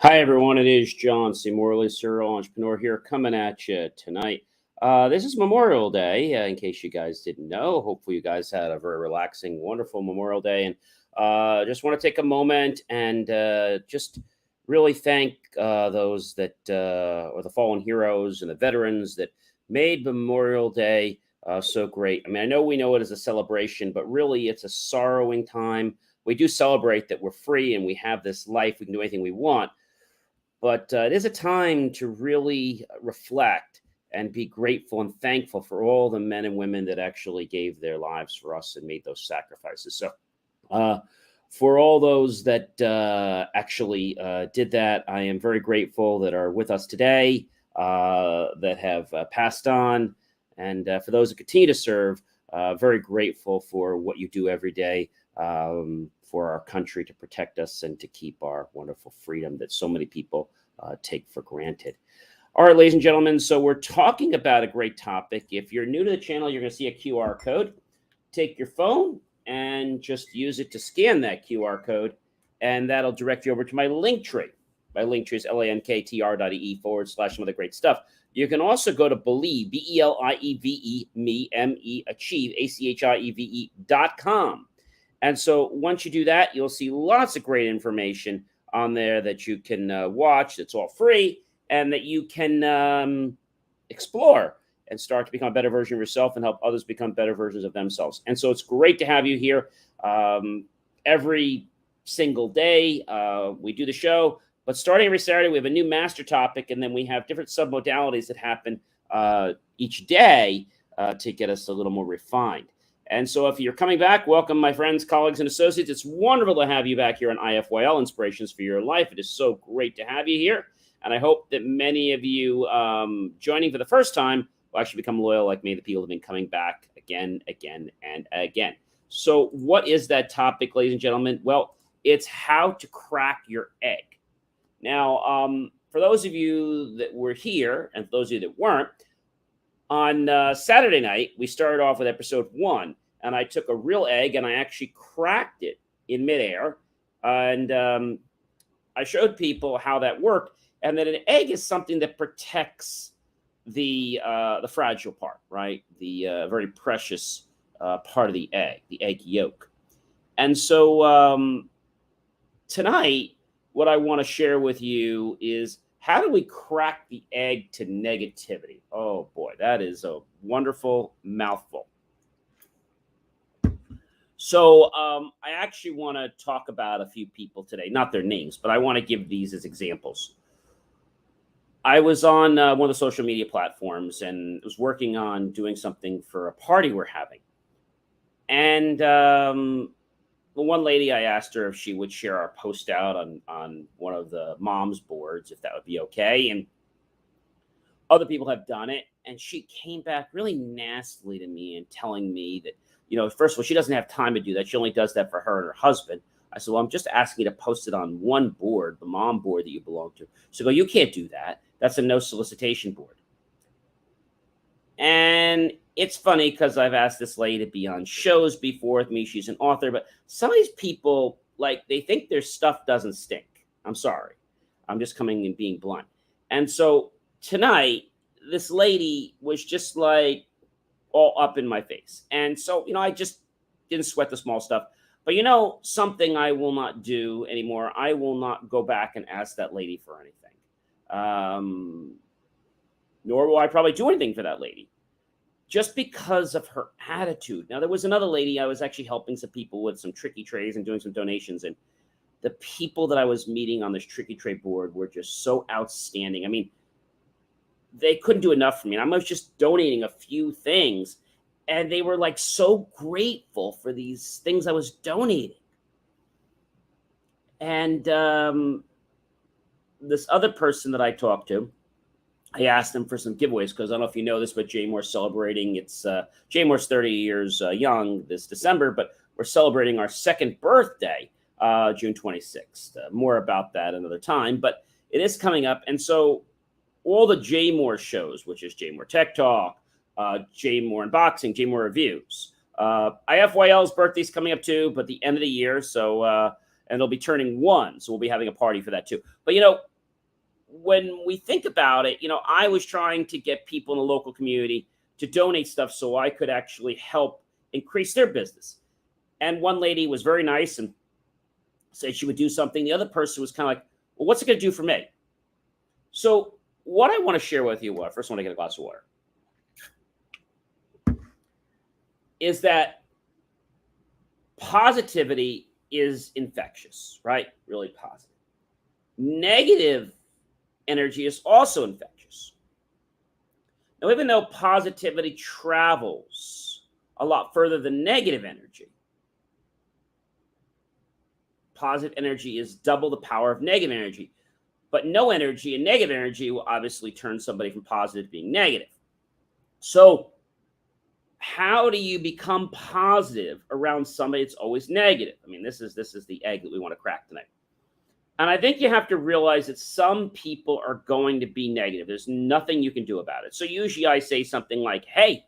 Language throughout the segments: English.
Hi, everyone. It is John C. Morley, serial entrepreneur here, coming at you tonight. This is Memorial Day, in case you guys didn't know. Hopefully, you guys had a very relaxing, wonderful Memorial Day. And just want to take a moment and just really thank those that, or the fallen heroes and the veterans that made Memorial Day so great. I mean, I know we know it as a celebration, but really it's a sorrowing time. We do celebrate that we're free and we have this life. We can do anything we want, but it is a time to really reflect and be grateful and thankful for all the men and women that actually gave their lives for us and made those sacrifices. So, uh, for all those that actually did that, I am very grateful that are with us today, that have passed on. And for those that continue to serve, very grateful for what you do every day, for our country, to protect us and to keep our wonderful freedom that so many people take for granted. All right, ladies and gentlemen, so we're talking about a great topic. If you're new to the channel, you're going to see a QR code. Take your phone and just use it to scan that QR code, and that'll direct you over to my link tree. My link tree is linktr.ee/some of the great stuff. You can also go to Believe, BELIEVE, me, achieve, ACHIEVE.com. And so once you do that, you'll see lots of great information on there that you can watch. It's all free, and that you can explore and start to become a better version of yourself and help others become better versions of themselves. And so it's great to have you here every single day. We do the show, but starting every Saturday, we have a new master topic, and then we have different submodalities that happen each day to get us a little more refined. And so if you're coming back, welcome, my friends, colleagues, and associates. It's wonderful to have you back here on IFYL, Inspirations for Your Life. It is so great to have you here. And I hope that many of you joining for the first time will actually become loyal like me. The people have been coming back again, and again. So what is that topic, ladies and gentlemen? Well, it's how to crack your egg. Now, for those of you that were here, and for those of you that weren't, on Saturday night, we started off with episode 1, and I took a real egg and I actually cracked it in midair. And I showed people how that worked, and that an egg is something that protects the fragile part, right? The very precious part of the egg yolk. And so tonight, what I want to share with you is, how do we crack the egg to negativity? Oh boy, that is a wonderful mouthful. So I actually want to talk about a few people today, not their names, but I want to give these as examples. I was on one of the social media platforms and was working on doing something for a party we're having. And one lady, I asked her if she would share our post out on one of the moms boards, if that would be okay. And other people have done it. And she came back really nastily to me and telling me that, first of all, she doesn't have time to do that. She only does that for her and her husband. I said, well, I'm just asking you to post it on one board, the mom board that you belong to. So you can't do that. That's a no solicitation board. And it's funny because I've asked this lady to be on shows before with me. She's an author, but some of these people, they think their stuff doesn't stink. I'm sorry. I'm just coming and being blunt. And so tonight, this lady was just all up in my face. And so, I just didn't sweat the small stuff. But something I will not do anymore. I will not go back and ask that lady for anything. Nor will I probably do anything for that lady, just because of her attitude. Now, there was another lady, I was actually helping some people with some tricky trays and doing some donations. And the people that I was meeting on this tricky tray board were just so outstanding. I mean, they couldn't do enough for me. I was just donating a few things, and they were so grateful for these things I was donating. And this other person that I talked to, I asked them for some giveaways, because I don't know if you know this, but JMOR's celebrating. JMOR's 30 years young this December, but we're celebrating our second birthday, June 26th. More about that another time, but it is coming up. And so all the JMOR shows, which is JMOR Tech Talk, JMOR Unboxing, JMOR Reviews. IFYL's birthday's coming up too, but the end of the year. So, and they'll be turning 1. So we'll be having a party for that too. But when we think about it, I was trying to get people in the local community to donate stuff so I could actually help increase their business. And one lady was very nice and said she would do something. The other person was kind of like, well, what's it going to do for me? So what I want to share with you, first I want to get a glass of water, is that positivity is infectious, right? Really positive. Negative energy is also infectious. Now, even though positivity travels a lot further than negative energy, positive energy is double the power of negative energy. But no energy and negative energy will obviously turn somebody from positive to being negative. So how do you become positive around somebody that's always negative? I mean, this is the egg that we want to crack tonight. And I think you have to realize that some people are going to be negative. There's nothing you can do about it. So usually I say something like, hey,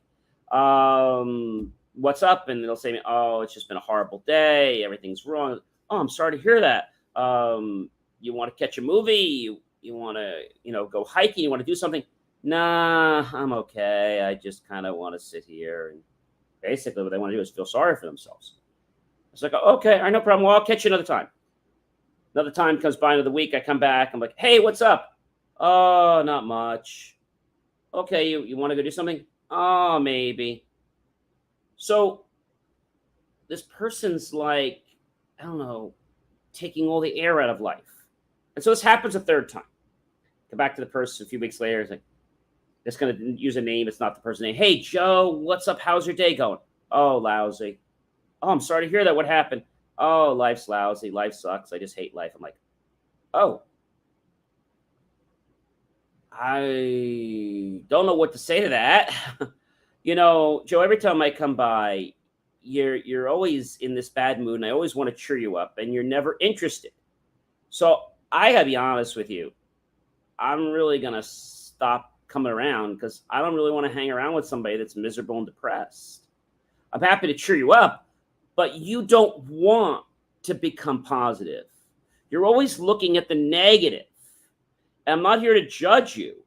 what's up? And they'll say, oh, it's just been a horrible day. Everything's wrong. Oh, I'm sorry to hear that. You want to catch a movie? You want to, go hiking? You want to do something? Nah, I'm okay. I just kind of want to sit here. And basically what they want to do is feel sorry for themselves. It's like, okay, all right, no problem. Well, I'll catch you another time. Another time comes by another week. I come back. I'm like, hey, what's up? Oh, not much. Okay, you want to go do something? Oh, maybe. So this person's like, I don't know, taking all the air out of life. And so this happens a third time. Come back to the person a few weeks later. It's like, just going to use a name. It's not the person's name. Hey, Joe, what's up? How's your day going? Oh, lousy. Oh, I'm sorry to hear that. What happened? Oh, life's lousy. Life sucks. I just hate life. I'm like, oh, I don't know what to say to that. Joe, every time I come by, you're always in this bad mood, and I always want to cheer you up, and you're never interested. So I gotta be honest with you. I'm really gonna stop coming around because I don't really want to hang around with somebody that's miserable and depressed. I'm happy to cheer you up, but you don't want to become positive. You're always looking at the negative. I'm not here to judge you.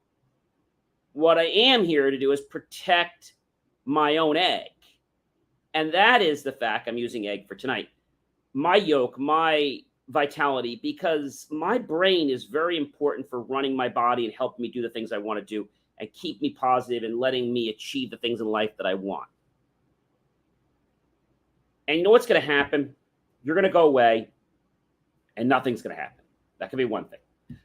What I am here to do is protect my own egg. And that is the fact I'm using egg for tonight. My yolk, my vitality, because my brain is very important for running my body and helping me do the things I want to do and keep me positive and letting me achieve the things in life that I want. And you know what's going to happen? You're going to go away and nothing's going to happen. That could be one thing.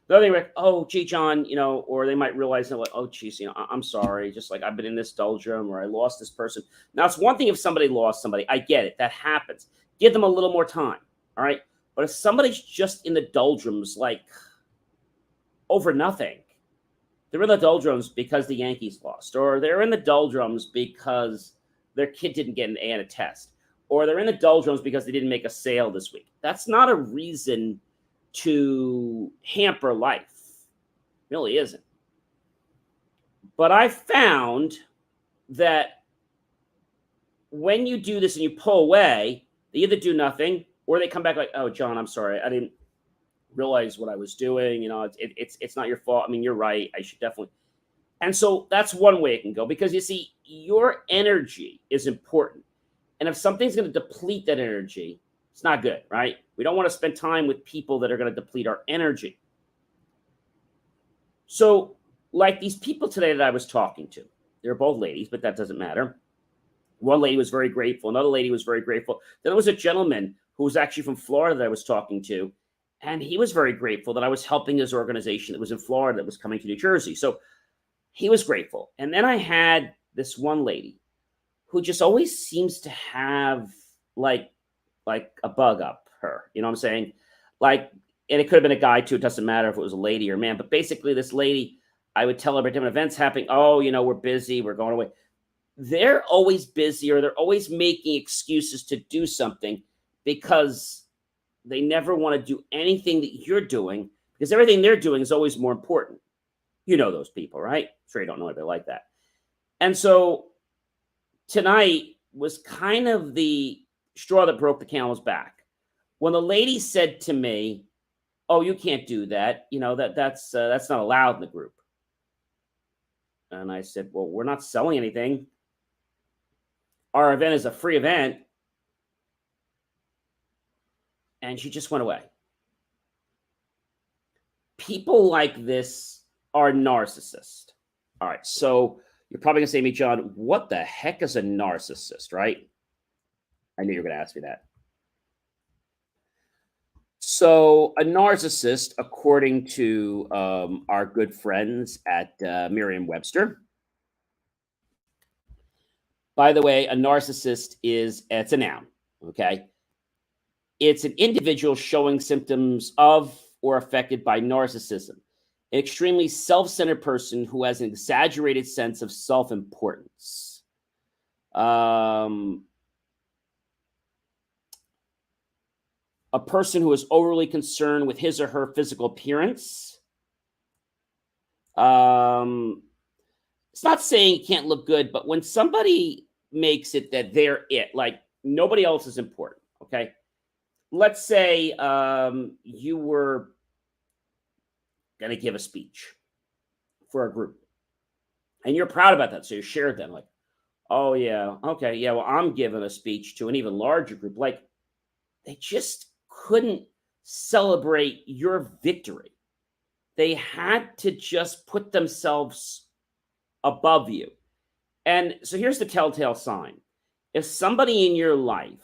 The other thing, like, oh, gee, John, or they might realize that, like, oh, geez, I'm sorry. Just like I've been in this doldrum or I lost this person. Now, it's one thing if somebody lost somebody. I get it. That happens. Give them a little more time. All right. But if somebody's just in the doldrums, like over nothing, they're in the doldrums because the Yankees lost, or they're in the doldrums because their kid didn't get an A on a test, or they're in the doldrums because they didn't make a sale this week. That's not a reason to hamper life. It really isn't. But I found that when you do this and you pull away, they either do nothing or they come back like, oh, John, I'm sorry. I didn't realize what I was doing. It's not your fault. I mean, you're right. I should definitely. And so that's one way it can go, because you see, your energy is important. And if something's going to deplete that energy, it's not good, right? We don't want to spend time with people that are going to deplete our energy. So like these people today that I was talking to, they're both ladies, but that doesn't matter. One lady was very grateful. Another lady was very grateful. Then there was a gentleman who was actually from Florida that I was talking to, and he was very grateful that I was helping his organization that was in Florida that was coming to New Jersey. So he was grateful. And then I had this one lady who just always seems to have like a bug up her. You know what I'm saying? Like, and it could have been a guy too. It doesn't matter if it was a lady or a man. But basically, this lady, I would tell her about different events happening. Oh, we're busy. We're going away. They're always busy, or they're always making excuses to do something because they never want to do anything that you're doing, because everything they're doing is always more important. You know those people, right? Sure, you don't know anybody like that. And so tonight was kind of the straw that broke the camel's back when the lady said to me, oh, you can't do that. That's not allowed in the group. And I said, well, we're not selling anything. Our event is a free event. And she just went away. People like this are narcissists. All right. So you're probably going to say to me, John, what the heck is a narcissist, right? I knew you were going to ask me that. So a narcissist, according to our good friends at Merriam-Webster. By the way, a narcissist it's a noun, okay? It's an individual showing symptoms of or affected by narcissism, an extremely self-centered person who has an exaggerated sense of self-importance. A person who is overly concerned with his or her physical appearance. It's not saying you can't look good, but when somebody makes it that they're it, like nobody else is important, okay? Let's say you were going to give a speech for a group, and you're proud about that, so you shared them, like, oh, yeah, okay, yeah, well, I'm giving a speech to an even larger group. Like, they just couldn't celebrate your victory. They had to just put themselves above you. And so here's the telltale sign. If somebody in your life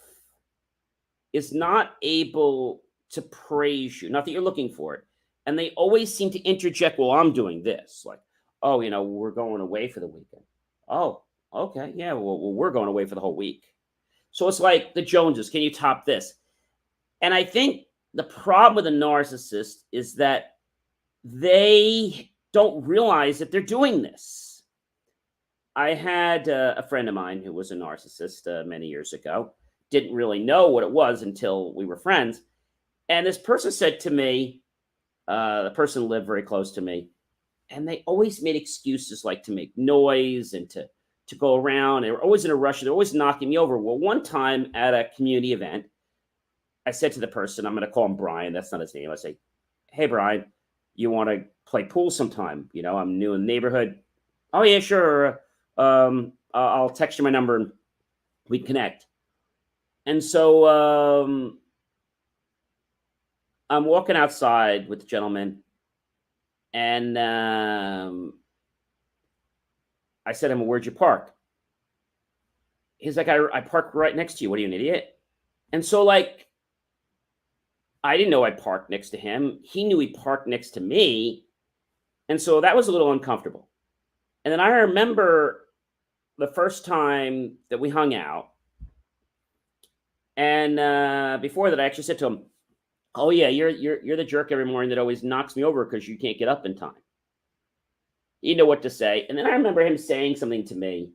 is not able to praise you, not that you're looking for it, and they always seem to interject, well, I'm doing this. Like, oh, we're going away for the weekend. Oh, okay. Yeah, well, we're going away for the whole week. So it's like the Joneses. Can you top this? And I think the problem with a narcissist is that they don't realize that they're doing this. I had a friend of mine who was a narcissist many years ago. Didn't really know what it was until we were friends. And this person said to me, the person lived very close to me, and they always made excuses like to make noise and to go around. They were always in a rush. They're always knocking me over. Well, one time at a community event, I said to the person, I'm going to call him Brian. That's not his name. I say, hey, Brian, you want to play pool sometime? I'm new in the neighborhood. Oh, yeah, sure. I'll text you my number and we connect. And so I'm walking outside with the gentleman, and I said to him, where'd you park? He's like, I parked right next to you. What are you, an idiot? And so, like, I didn't know I parked next to him. He knew he parked next to me. And so that was a little uncomfortable. And then I remember the first time that we hung out. And before that, I actually said to him, oh, yeah, you're the jerk every morning that always knocks me over because you can't get up in time. You know what to say. And then I remember him saying something to me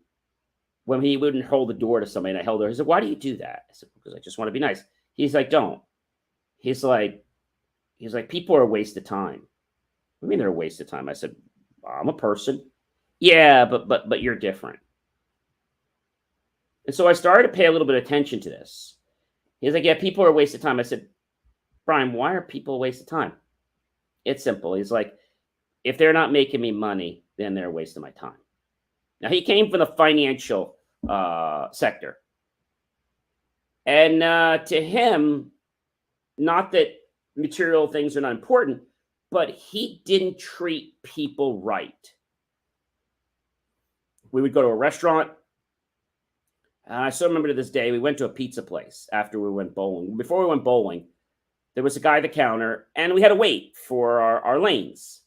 when he wouldn't hold the door to somebody, and I held her. He said, why do you do that? I said, because I just want to be nice. He's like, don't. He's like, people are a waste of time. I mean, they're a waste of time. I said, I'm a person. Yeah, but you're different. And so I started to pay a little bit of attention to this. He's like, yeah, people are a waste of time. I said, Brian, why are people a waste of time? It's simple. He's like, if they're not making me money, then they're a waste of my time. Now, he came from the financial sector. And to him, not that material things are not important, but he didn't treat people right. We would go to a restaurant. I still remember to this day, we went to a pizza place after we went bowling. Before we went bowling, there was a guy at the counter, and we had to wait for our lanes.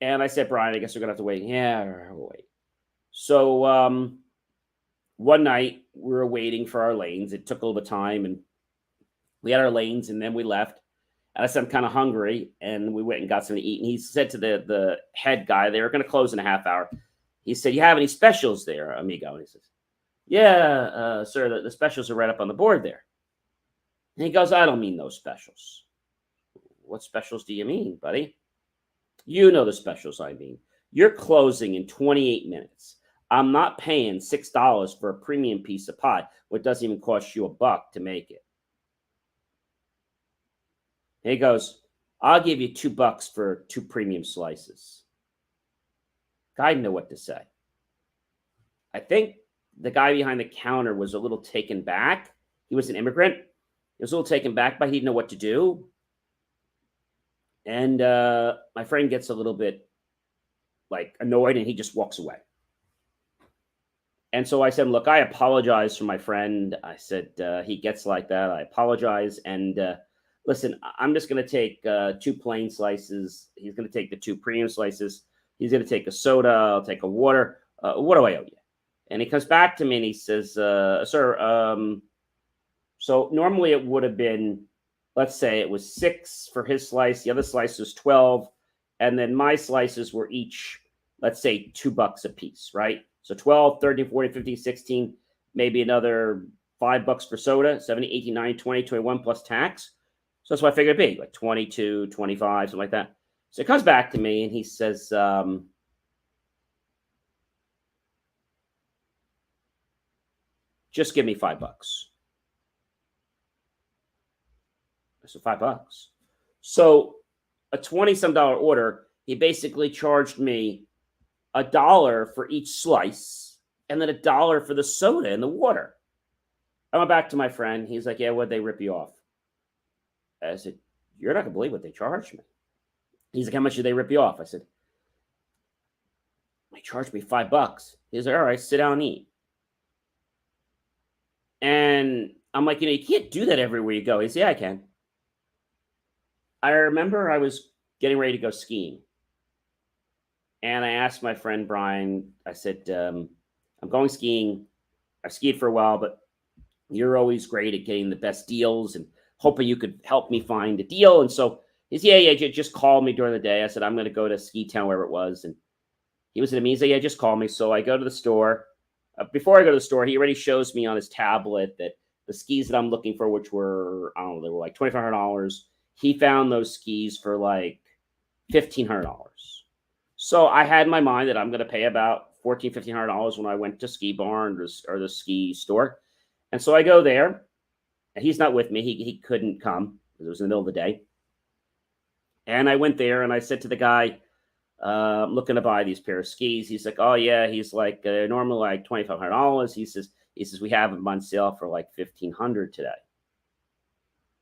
And I said, Brian, I guess we're going to have to wait. Yeah, we'll wait. So one night, we were waiting for our lanes. It took a little bit of time, and we had our lanes, and then we left. And I said, I'm kind of hungry, and we went and got something to eat. And he said to the head guy, they were going to close in a half hour. He said, you have any specials there, amigo? And he says, yeah, sir, the specials are right up on the board there. And he goes, I don't mean those specials. What specials do you mean, buddy? You know the specials I mean. You're closing in 28 minutes. I'm not paying $6 for a premium piece of pie, what doesn't even cost you $1 to make it. And he goes, I'll give you $2 for 2 premium slices. I didn't know what to say. I think the guy behind the counter was a little taken back. He was an immigrant. He was a little taken back, but he didn't know what to do. And my friend gets a little bit like annoyed, and he just walks away. And so I said, look, I apologize for my friend. I said, he gets like that. I apologize. And listen, I'm just going to take 2 plain slices. He's going to take the 2 premium slices. He's going to take a soda. I'll take a water. What do I owe you? And he comes back to me and he says, sir, so normally it would have been, let's say it was 6 for his slice. The other slice was 12. And then my slices were each, let's say, $2 a piece, right? So 12, 13, 14, 15, 16, maybe another $5 for soda, 17, 18, 19, 20, 21 plus tax. So that's what I figured it'd be, like 22, 25, something like that. So he comes back to me and he says, just give me $5. I said, $5. So a 20-some dollar order, he basically charged me $1 for each slice and then $1 for the soda and the water. I went back to my friend. He's like, yeah, what'd they rip you off? I said, you're not going to believe what they charged me. He's like, how much did they rip you off? I said, they charged me $5. He's like, all right, sit down and eat. And I'm like, you can't do that everywhere you go. He said, yeah, I can. I remember I was getting ready to go skiing. And I asked my friend Brian, I said, I'm going skiing. I've skied for a while, but you're always great at getting the best deals and hoping you could help me find a deal. And so he said, yeah, just call me during the day. I said, I'm going to go to Ski Town, wherever it was. And he was at me. He said, yeah, just call me. So I go to the store. Before I go to the store, he already shows me on his tablet that the skis that I'm looking for, which were, I don't know, they were like $2,500. He found those skis for like $1,500. So I had in my mind that I'm going to pay about $1,400, $1,500 when I went to Ski Barn or the ski store. And so I go there, and he's not with me. He couldn't come because it was in the middle of the day. And I went there, and I said to the guy, I'm looking to buy these pair of skis. He's like, oh, yeah. He's like, normally like $2,500. He says, we have them on sale for like $1,500 today.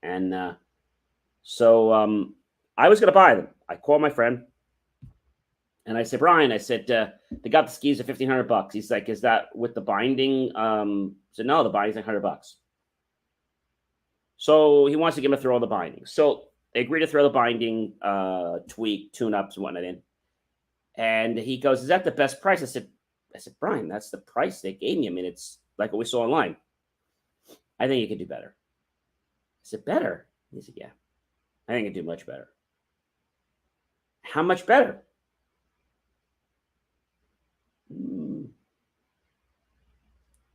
And so I was going to buy them. I called my friend. And I said, Brian, I said, they got the skis at $1,500. He's like, is that with the binding? I said, no, the binding's like $100. So he wants to get me through all the binding. So they agreed to throw the binding, tweak, tune-ups and whatnot in. And he goes, is that the best price? I said, Brian, that's the price they gave me. I mean, it's like what we saw online. I think you could do better. I said, better? He said, yeah, I think I could do much better. How much better?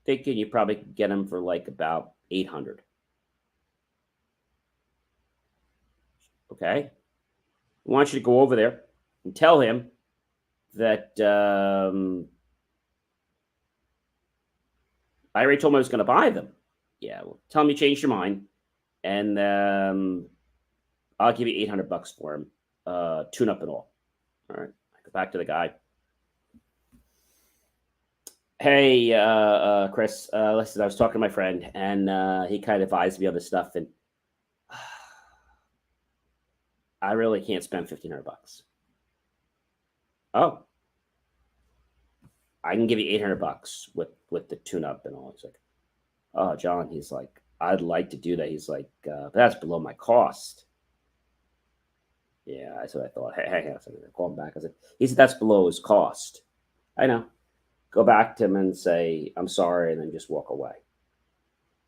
Thinking you probably could get them for like about $800. Okay. I want you to go over there and tell him that I already told him I was going to buy them. Yeah, well, tell him you changed your mind, and I'll give you $800 for him, tune up and all. All right. I go back to the guy. Hey, Chris, listen, I was talking to my friend, and he kind of advised me on this stuff, and I really can't spend $1,500. Oh, I can give you $800 with the tune-up and all. He's like, oh, John, he's like, I'd like to do that. He's like, but that's below my cost. Yeah, that's what I thought. Hey, I call him back. I said, he said, that's below his cost. I know. Go back to him and say, I'm sorry, and then just walk away.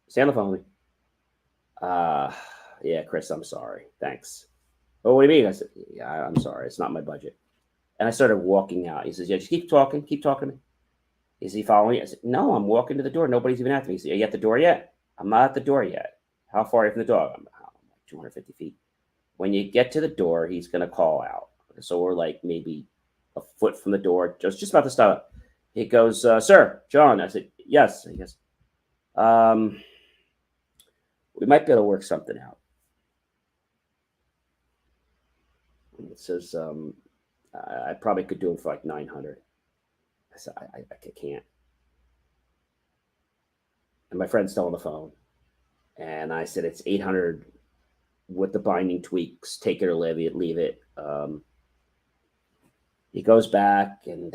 Stay on the phone with me. Yeah, Chris, I'm sorry. Thanks. Oh, what do you mean? I said, yeah, I'm sorry. It's not my budget. And I started walking out. He says, yeah, just keep talking to me. Is he following me? I said, no, I'm walking to the door. Nobody's even after me. He said, are you at the door yet? I'm not at the door yet. How far are you from the door? I'm like 250 feet. When you get to the door, he's going to call out. So we're like maybe a foot from the door, just about to stop. He goes, sir, John. I said, yes. He goes, we might be able to work something out. It says, I probably could do them for like 900. I said, I can't. And my friend's still on the phone. And I said, it's 800 with the binding tweaks. Take it or leave it. Leave it. He goes back, and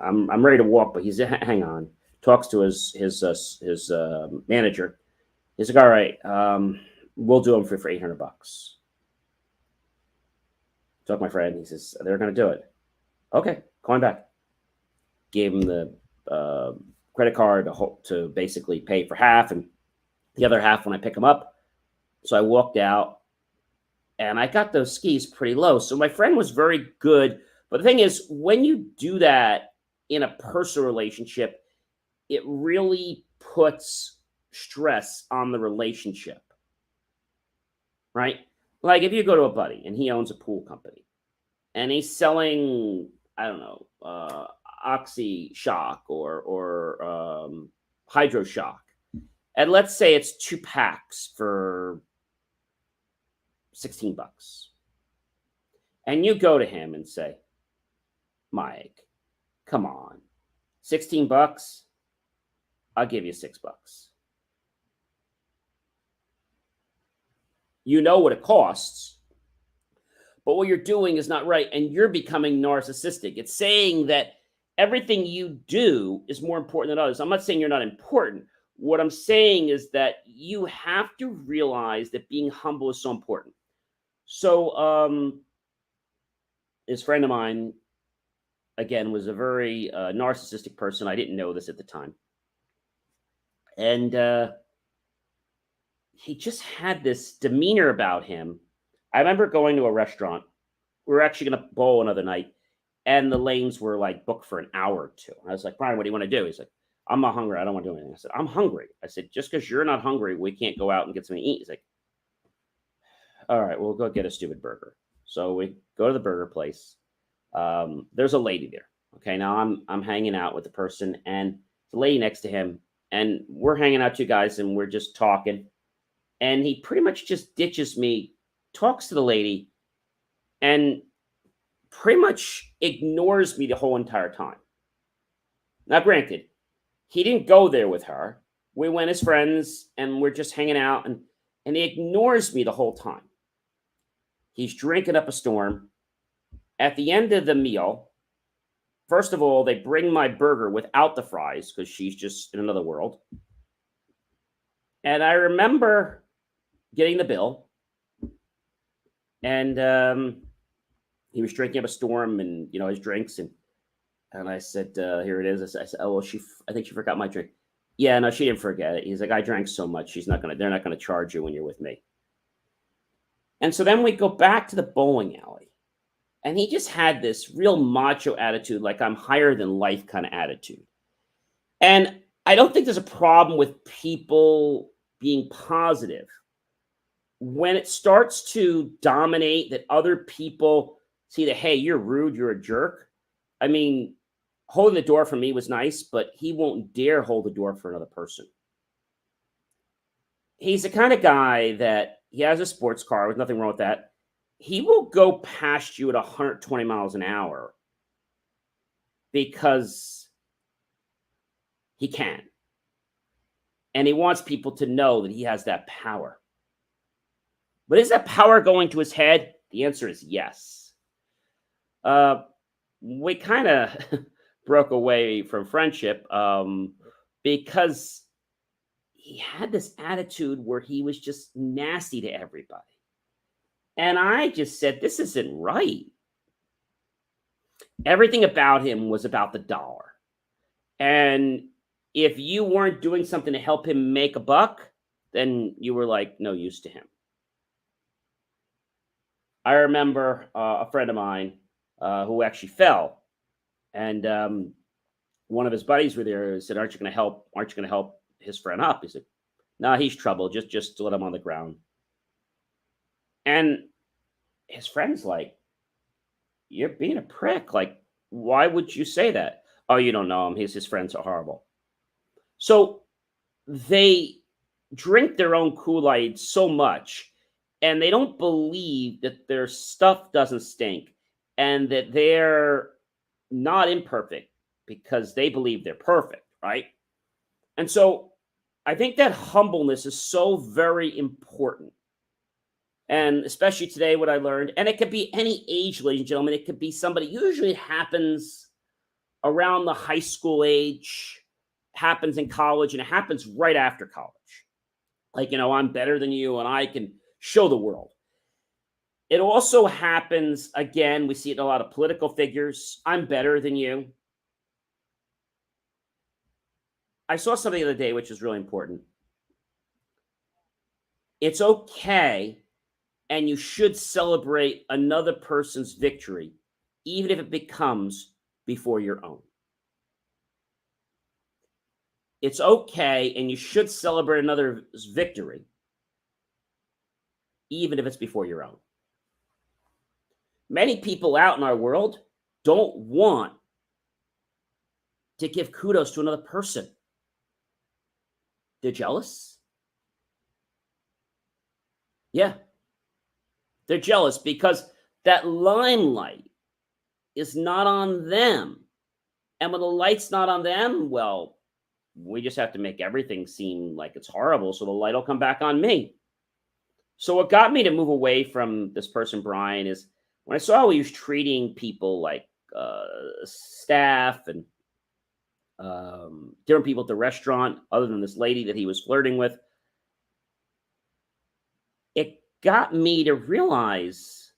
I'm ready to walk, but he's hang on. Talks to his manager. He's like, all right, we'll do them for $800. Talk to my friend. He says they're going to do it. Okay, call him back. Gave him the credit card to basically pay for half, and the other half when I pick him up. So I walked out, and I got those skis pretty low. So my friend was very good. But the thing is, when you do that in a personal relationship, it really puts stress on the relationship, right? Like if you go to a buddy and he owns a pool company and he's selling, I don't know, Oxy Shock or Hydro Shock, and let's say it's 2 packs for $16, and you go to him and say, Mike, come on, $16, I'll give you $6. You know what it costs, but what you're doing is not right, and you're becoming narcissistic. It's saying that everything you do is more important than others. I'm not saying you're not important. What I'm saying is that you have to realize that being humble is so important. So this friend of mine, again, was a very narcissistic person. I didn't know this at the time. And he just had this demeanor about him. I remember going to a restaurant. We were actually going to bowl another night, and the lanes were like booked for an hour or two. I was like, Brian, what do you want to do? He's like, I'm not hungry. I don't want to do anything. I said, I'm hungry. I said, just because you're not hungry, we can't go out and get something to eat. He's like, all right, we'll go get a stupid burger. So we go to the burger place. There's a lady there. Okay, now I'm hanging out with the person, and the lady next to him, and we're hanging out, 2 guys, and we're just talking. And he pretty much just ditches me, talks to the lady, and pretty much ignores me the whole entire time. Now, granted, he didn't go there with her. We went as friends, and we're just hanging out, and he ignores me the whole time. He's drinking up a storm. At the end of the meal, first of all, they bring my burger without the fries because she's just in another world. And I remember getting the bill, and he was drinking up a storm, and his drinks, and I said, "Here it is." I said, "Oh well, I think she forgot my drink." Yeah, no, she didn't forget it. He's like, "I drank so much, they're not gonna charge you when you're with me." And so then we go back to the bowling alley, and he just had this real macho attitude, like I'm higher than life kind of attitude. And I don't think there's a problem with people being positive. When it starts to dominate, that other people see that, hey, you're rude, you're a jerk. I mean, holding the door for me was nice, but he won't dare hold the door for another person. He's the kind of guy that he has a sports car, with nothing wrong with that. He will go past you at 120 miles an hour because he can. And he wants people to know that he has that power. But is that power going to his head? The answer is yes. We kind of broke away from friendship because he had this attitude where he was just nasty to everybody. And I just said, this isn't right. Everything about him was about the dollar. And if you weren't doing something to help him make a buck, then you were like no use to him. I remember a friend of mine who actually fell, and one of his buddies were there and said, "Aren't you going to help? Aren't you going to help his friend up?" He said, "No, he's trouble. Just let him on the ground." And his friend's like, "You're being a prick. Like, why would you say that?" "Oh, you don't know him. His friends are horrible." So they drink their own Kool-Aid so much, and they don't believe that their stuff doesn't stink and that they're not imperfect because they believe they're perfect, right? And so I think that humbleness is so very important. And especially today, what I learned, and it could be any age, ladies and gentlemen, it could be somebody, usually it happens around the high school age, happens in college, and it happens right after college. Like, I'm better than you and I can show the world. It also happens, again, we see it in a lot of political figures. I'm better than you. I saw something the other day, which is really important. It's okay, and you should celebrate another person's victory, even if it becomes before your own. It's okay, and you should celebrate another's victory, even if it's before your own. Many people out in our world don't want to give kudos to another person. They're jealous. Yeah. They're jealous because that limelight is not on them. And when the light's not on them, well, we just have to make everything seem like it's horrible so the light will come back on me. So what got me to move away from this person, Brian, is when I saw how he was treating people like staff and different people at the restaurant, other than this lady that he was flirting with, it got me to realize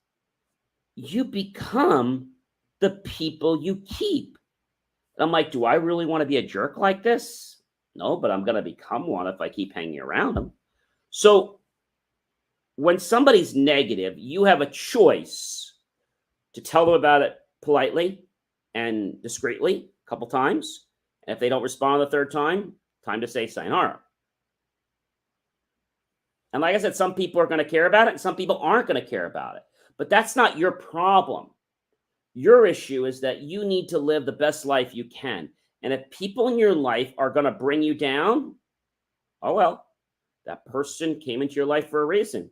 you become the people you keep. And I'm like, do I really want to be a jerk like this? No, but I'm going to become one if I keep hanging around them. So when somebody's negative, you have a choice to tell them about it politely and discreetly a couple times. And if they don't respond the third time, time to say sayonara. And like I said, some people are going to care about it and some people aren't going to care about it. But that's not your problem. Your issue is that you need to live the best life you can. And if people in your life are going to bring you down, oh well, that person came into your life for a reason.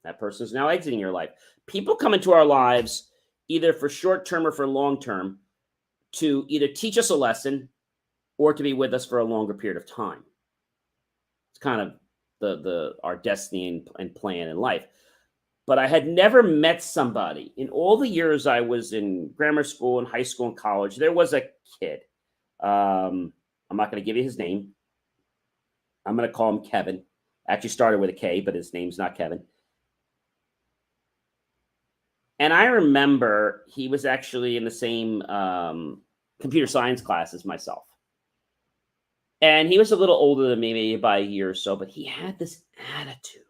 That person is now exiting your life. People come into our lives either for short term or for long term to either teach us a lesson or to be with us for a longer period of time. It's kind of our destiny and plan in life. But I had never met somebody in all the years I was in grammar school and high school and college. There was a kid. I'm not going to give you his name. I'm going to call him Kevin. Actually started with a K, but his name's not Kevin. And I remember he was actually in the same computer science class as myself. And he was a little older than me, maybe by a year or so, but he had this attitude.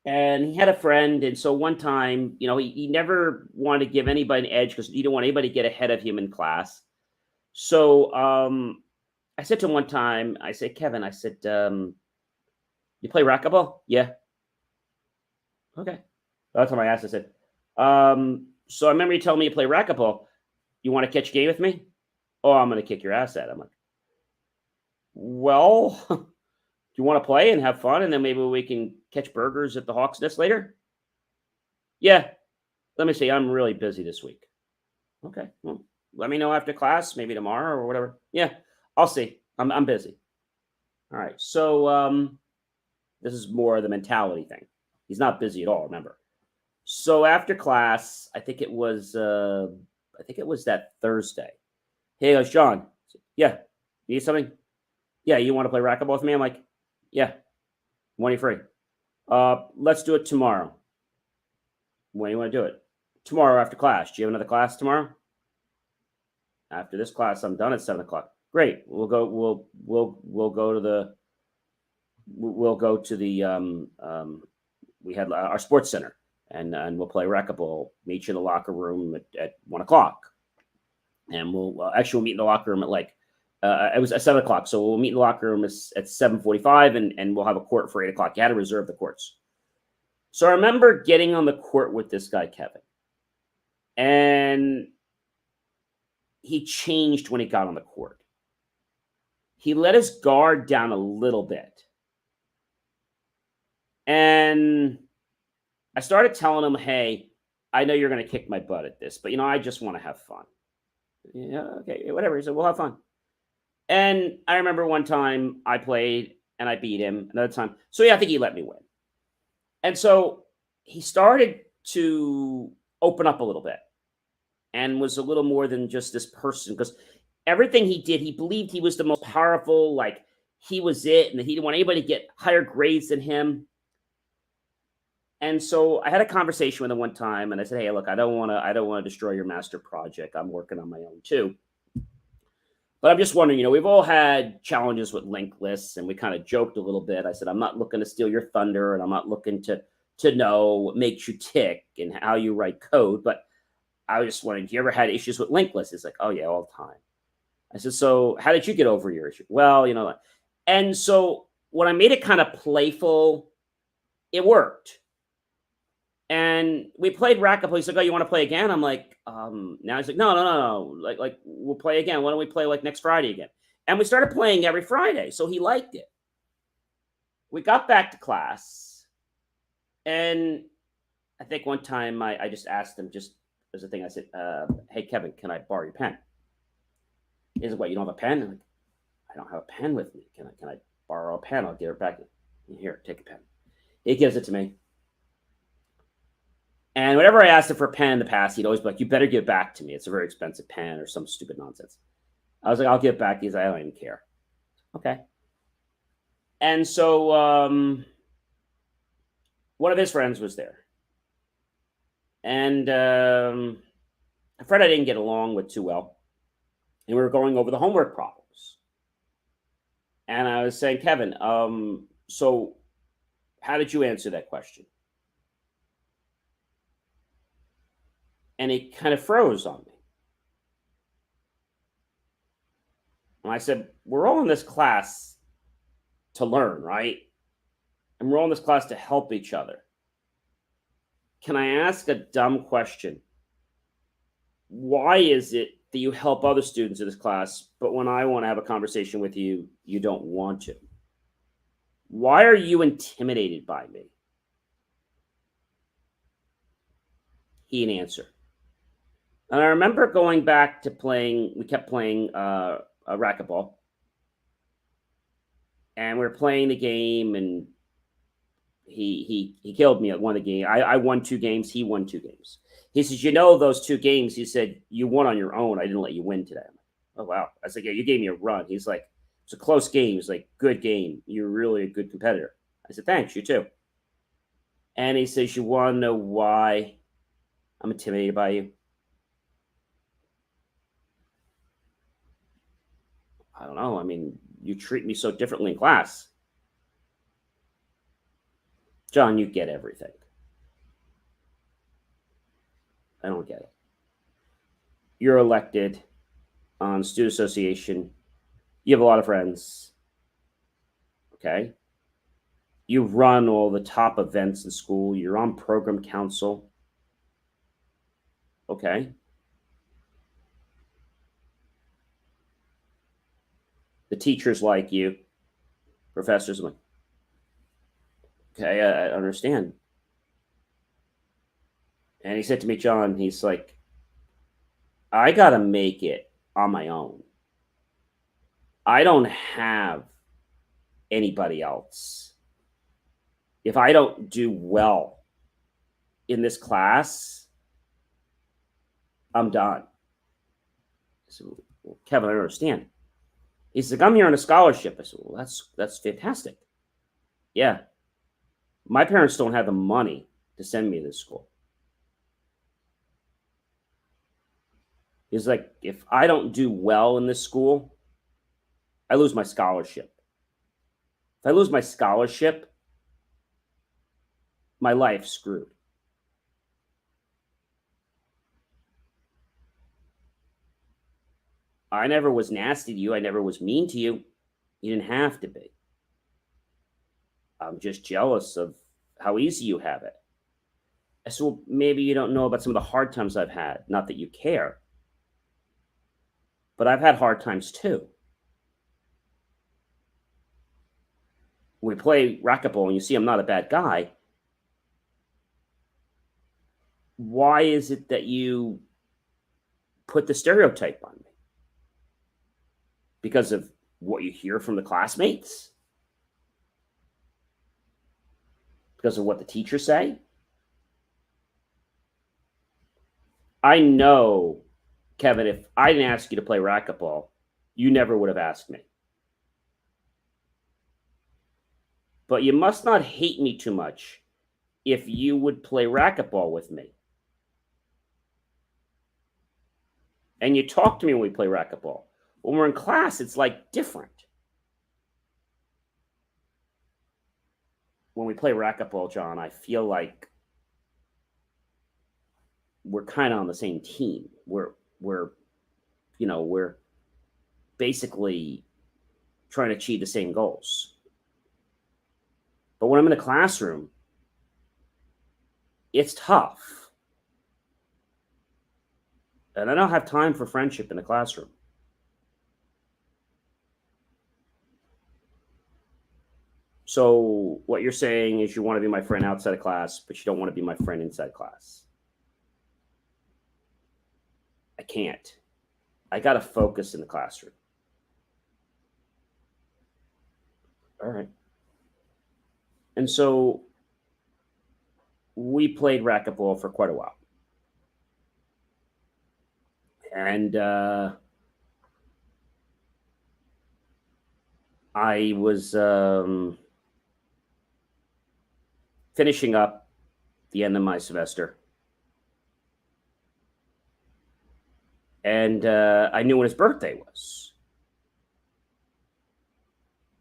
And he had a friend. And so one time, he never wanted to give anybody an edge because he didn't want anybody to get ahead of him in class. So I said to him one time, I said, Kevin, I said, you play racquetball? Yeah. Okay. That's what I asked. I said, so I remember you telling me you play racquetball. You want to catch a game with me? Oh, I'm going to kick your ass at. I'm like, well, do you want to play and have fun? And then maybe we can catch burgers at the Hawks Nest later? Yeah. Let me see. I'm really busy this week. Okay. Well, let me know after class, maybe tomorrow or whatever. Yeah. I'll see. I'm busy. All right. So this is more of the mentality thing. He's not busy at all, remember. So after class, I think it was that Thursday. Hey, Sean. Yeah. You need something? Yeah, you want to play racquetball with me? I'm like, yeah. When are you free? Let's do it tomorrow. When do you want to do it? Tomorrow after class. Do you have another class tomorrow? After this class, I'm done at 7:00. Great. We'll go to the we had our sports center and we'll play racquetball. Meet you in the locker room at 1:00. And we'll actually meet in the locker room at it was at 7:00. So we'll meet in the locker room at 7:45 and we'll have a court for 8:00. You had to reserve the courts. So I remember getting on the court with this guy, Kevin. And he changed when he got on the court. He let his guard down a little bit. And I started telling him, hey, I know you're going to kick my butt at this, but I just want to have fun. Yeah, okay, whatever. He said, we'll have fun. And I remember one time I played and I beat him. Another time. So yeah, I think he let me win. And so he started to open up a little bit and was a little more than just this person because everything he did, he believed he was the most powerful, like he was it, and that he didn't want anybody to get higher grades than him. And so I had a conversation with him one time, and I said, "Hey, look, I don't want to destroy your master project. I'm working on my own too. But I'm just wondering, we've all had challenges with linked lists, and we kind of joked a little bit. I said, I'm not looking to steal your thunder, and I'm not looking to know what makes you tick and how you write code. But I was just wondering, have you ever had issues with linked lists? He's like, oh yeah, all the time. I said, so how did you get over your issue? Well, and so when I made it kind of playful, it worked. And we played racquetball. He's like, "Oh, you want to play again?" I'm like, Now he's like, "No, no, no, no. Like we'll play again. Why don't we play like next Friday again?" And we started playing every Friday, so he liked it. We got back to class, and I think one time I just asked him, just as a thing, I said, "Hey, Kevin, can I borrow your pen?" He's like, "What? You don't have a pen?" I'm like, "I don't have a pen with me. Can I borrow a pen? I'll give it back. Here, take a pen." He gives it to me. And whenever I asked him for a pen in the past, he'd always be like, "You better give it back to me. It's a very expensive pen," or some stupid nonsense. I was like, "I'll give it back." He's like, "I don't even care." Okay. And so one of his friends was there. And a friend I didn't get along with too well. And we were going over the homework problems. And I was saying, Kevin, so how did you answer that question? And he kind of froze on me. And I said, we're all in this class to learn, right? And we're all in this class to help each other. Can I ask a dumb question? Why is it that you help other students in this class, but when I want to have a conversation with you, you don't want to? Why are you intimidated by me? He didn't answer. And I remember going back to playing, we kept playing a racquetball. And we were playing the game, and he killed me at one of the games. I won 2 games, he won 2 games. He says, those 2 games, he said, you won on your own. I didn't let you win today. I'm like, oh, wow. I said, yeah, you gave me a run. He's like, it's a close game. He's like, good game. You're really a good competitor. I said, thanks, you too. And he says, you want to know why I'm intimidated by you? I don't know. I mean, you treat me so differently in class. John, you get everything. I don't get it. You're elected on student association. You have a lot of friends. Okay. You run all the top events in school. You're on program council. Okay. The teachers like you. Professors like, okay, I understand. And he said to me, John, he's like, I got to make it on my own. I don't have anybody else. If I don't do well in this class, I'm done. So, well, Kevin, I don't understand. He's like, I'm here on a scholarship. I said, well, that's fantastic. Yeah. My parents don't have the money to send me to this school. He's like, if I don't do well in this school, I lose my scholarship. If I lose my scholarship, my life's screwed. I never was nasty to you. I never was mean to you. You didn't have to be. I'm just jealous of how easy you have it. I said, well, maybe you don't know about some of the hard times I've had. Not that you care, but I've had hard times too. we play racquetball and you see I'm not a bad guy, why is it that you put the stereotype on me? Because of what you hear from the classmates? Because of what the teachers say? I know, Kevin, if I didn't ask you to play racquetball, you never would have asked me. But you must not hate me too much if you would play racquetball with me. And you talk to me when we play racquetball. When we're in class, it's like different. When we play racquetball, John, I feel like we're kind of on the same team. We're basically trying to achieve the same goals. But when I'm in a classroom, it's tough. And I don't have time for friendship in the classroom. So what you're saying is you want to be my friend outside of class, but you don't want to be my friend inside class. I can't. I got to focus in the classroom. All right. And so we played racquetball for quite a while. And I was finishing up the end of my semester. And I knew when his birthday was.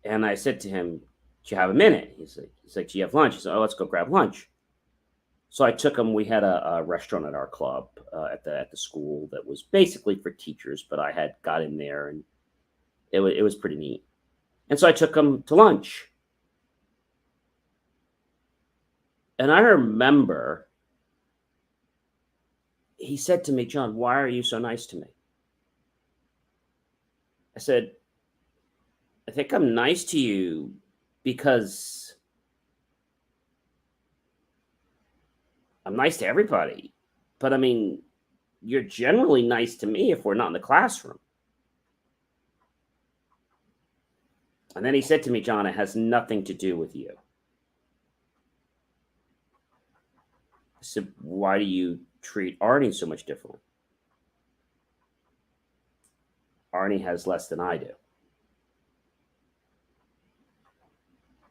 And I said to him, do you have a minute? He's like, do you have lunch? He said, oh, let's go grab lunch. So I took him. We had a restaurant at our club at the school that was basically for teachers, but I had got in there, and it was pretty neat. And so I took him to lunch. And I remember he said to me, John, why are you so nice to me? I said, I think I'm nice to you because I'm nice to everybody. But I mean, you're generally nice to me if we're not in the classroom. And then he said to me, John, it has nothing to do with you. I said, why do you treat Arnie so much differently? Arnie has less than I do.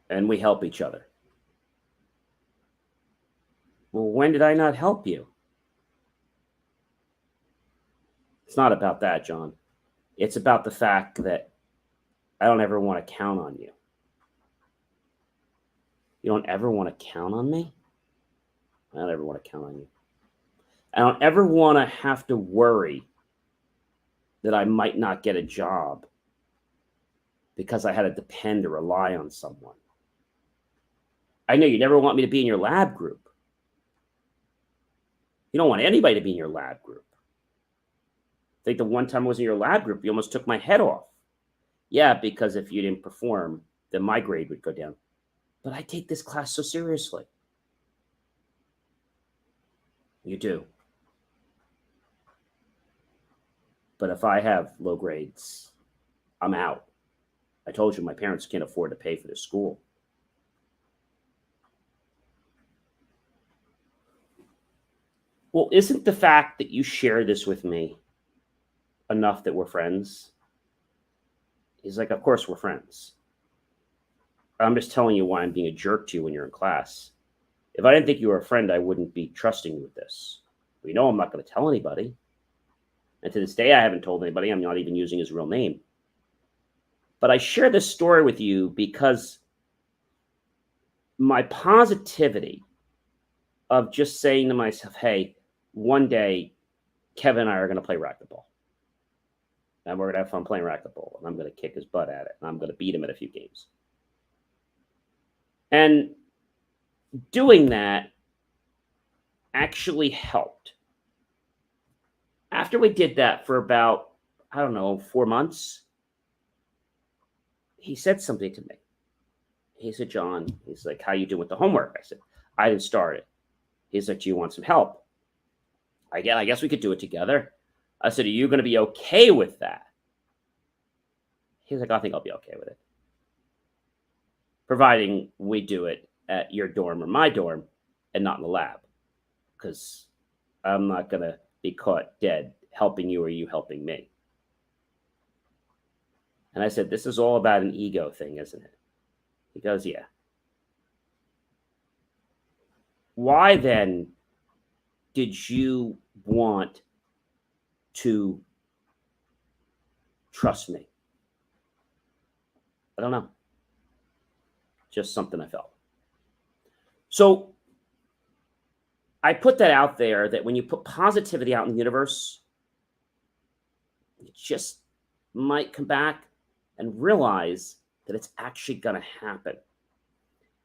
And we help each other. Well, when did I not help you? It's not about that, John. It's about the fact that I don't ever want to count on you. You don't ever want to count on me? I don't ever want to count on you. I don't ever want to have to worry that I might not get a job because I had to depend or rely on someone. I know you never want me to be in your lab group. You don't want anybody to be in your lab group. I think the one time I was in your lab group, you almost took my head off. Yeah, because if you didn't perform, then my grade would go down. But I take this class so seriously. You do. But if I have low grades, I'm out. I told you my parents can't afford to pay for this school. Well, isn't the fact that you share this with me enough that we're friends? He's like, of course we're friends. I'm just telling you why I'm being a jerk to you when you're in class. If I didn't think you were a friend, I wouldn't be trusting you with this. We know I'm not going to tell anybody. And to this day, I haven't told anybody. I'm not even using his real name. But I share this story with you because my positivity of just saying to myself, hey, one day, Kevin and I are going to play racquetball. And we're going to have fun playing racquetball. And I'm going to kick his butt at it. And I'm going to beat him at a few games. And doing that actually helped. After we did that for about, 4 months, he said something to me. He said, John, he's like, how you doing with the homework? I said, I didn't start it. He's like, do you want some help? I guess we could do it together. I said, are you going to be okay with that? He's like, I think I'll be okay with it. Providing we do it at your dorm or my dorm and not in the lab. Because I'm not going to be caught dead helping you or you helping me. And I said, this is all about an ego thing, isn't it? He goes, yeah. Why then did you want to trust me? I don't know. Just something I felt. So I put that out there that when you put positivity out in the universe, you just might come back and realize that it's actually going to happen.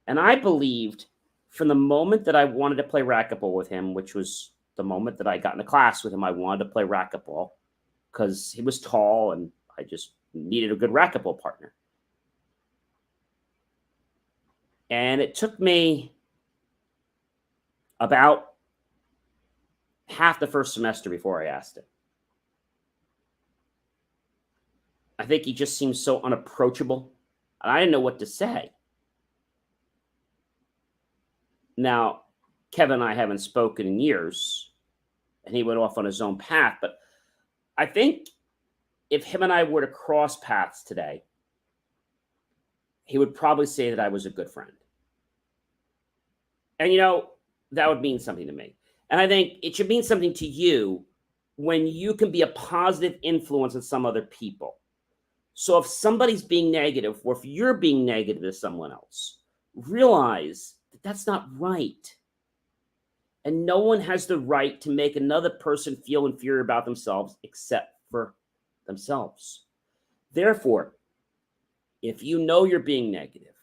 And I believed from the moment that I wanted to play racquetball with him, which was the moment that I got into class with him, I wanted to play racquetball because he was tall and I just needed a good racquetball partner. And it took me about half the first semester before I asked him. I think he just seemed so unapproachable, and I didn't know what to say. Now, Kevin and I haven't spoken in years, and he went off on his own path, but I think if him and I were to cross paths today, he would probably say that I was a good friend. And, that would mean something to me. And I think it should mean something to you when you can be a positive influence on some other people. So if somebody's being negative, or if you're being negative to someone else, realize that that's not right. And no one has the right to make another person feel inferior about themselves except for themselves. Therefore, if you know you're being negative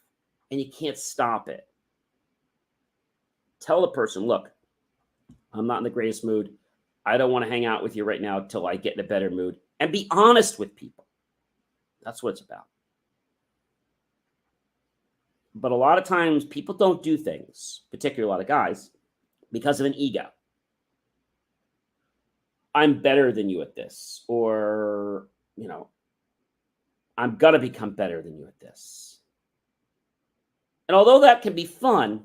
and you can't stop it, tell the person, look, I'm not in the greatest mood. I don't want to hang out with you right now till I get in a better mood. And be honest with people. That's what it's about. But a lot of times people don't do things, particularly a lot of guys, because of an ego. I'm better than you at this, or, I'm going to become better than you at this. And although that can be fun,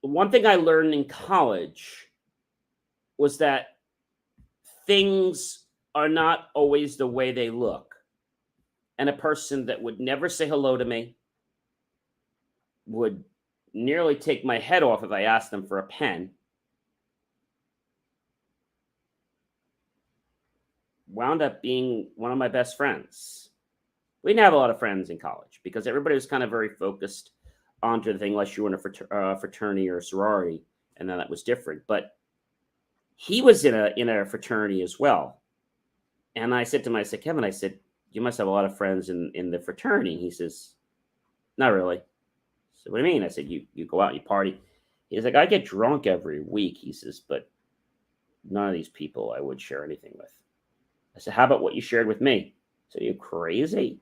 one thing I learned in college was that things are not always the way they look. And a person that would never say hello to me would nearly take my head off if I asked them for a pen wound up being one of my best friends. We didn't have a lot of friends in college because everybody was kind of very focused onto the thing, unless you were in a fraternity or a sorority, and then that was different. But he was in a fraternity as well. And I said to him, Kevin, you must have a lot of friends in the fraternity. He says, not really. So what do you mean? I said, you go out, you party. He's like, I get drunk every week. He says, but none of these people I would share anything with. I said, how about what you shared with me? So you crazy?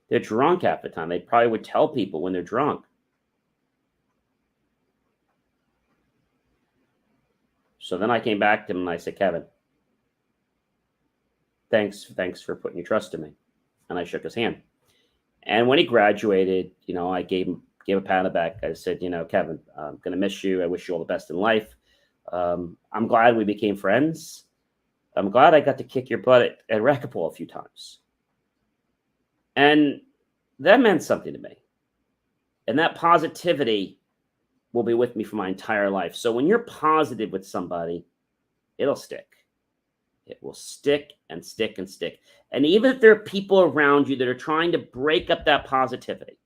They're drunk half the time. They probably would tell people when they're drunk. So then I came back to him and I said, Kevin, thanks for putting your trust in me. And I shook his hand. And when he graduated, I gave a pat on the back. I said, Kevin, I'm going to miss you. I wish you all the best in life. I'm glad we became friends. I'm glad I got to kick your butt at racquetball a few times. And that meant something to me. And that positivity will be with me for my entire life. So when you're positive with somebody, it'll stick. It will stick and stick and stick. And even if there are people around you that are trying to break up that positivity,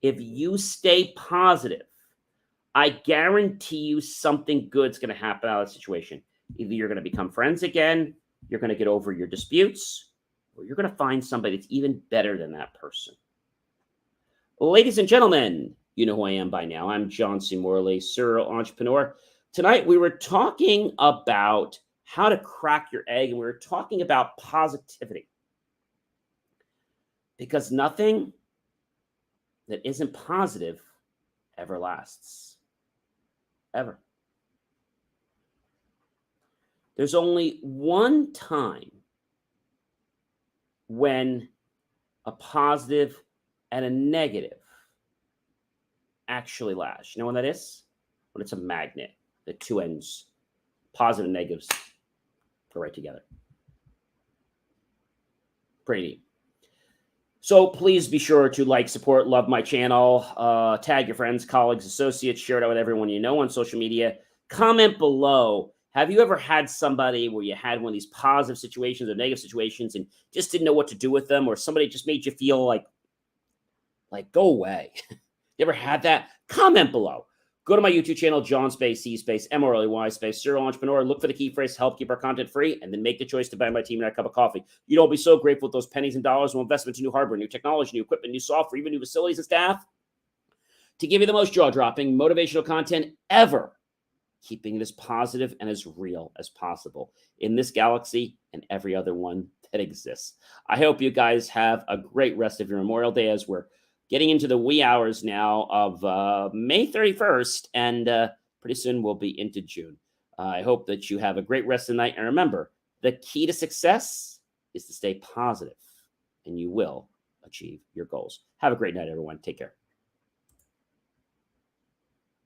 if you stay positive, I guarantee you something good's going to happen out of the situation. Either you're going to become friends again, you're going to get over your disputes, or you're going to find somebody that's even better than that person. Ladies and gentlemen, you know who I am by now. I'm John C. Morley, serial entrepreneur. Tonight, we were talking about how to crack your egg, and we were talking about positivity. Because nothing that isn't positive ever lasts. Ever. There's only one time when a positive and a negative actually last. You know when that is? When it's a magnet. The two ends, positive and negatives, go right together. Pretty neat. So please be sure to like, support, love my channel, tag your friends, colleagues, associates, share it out with everyone you know on social media. Comment below. Have you ever had somebody where you had one of these positive situations or negative situations and just didn't know what to do with them, or somebody just made you feel like go away? You ever had that? Comment below. Go to my YouTube channel, John Space, C Space, M-O-R-L-E-Y Space, Serial Entrepreneur. Look for the key phrase to help keep our content free, and then make the choice to buy my team and a cup of coffee. You'd all be so grateful with those pennies and dollars. We'll invest into new hardware, new technology, new equipment, new software, even new facilities and staff to give you the most jaw-dropping, motivational content ever, keeping it as positive and as real as possible in this galaxy and every other one that exists. I hope you guys have a great rest of your Memorial Day as we're getting into the wee hours now of May 31st, and pretty soon we'll be into June. I hope that you have a great rest of the night. And remember, the key to success is to stay positive, and you will achieve your goals. Have a great night, everyone. Take care.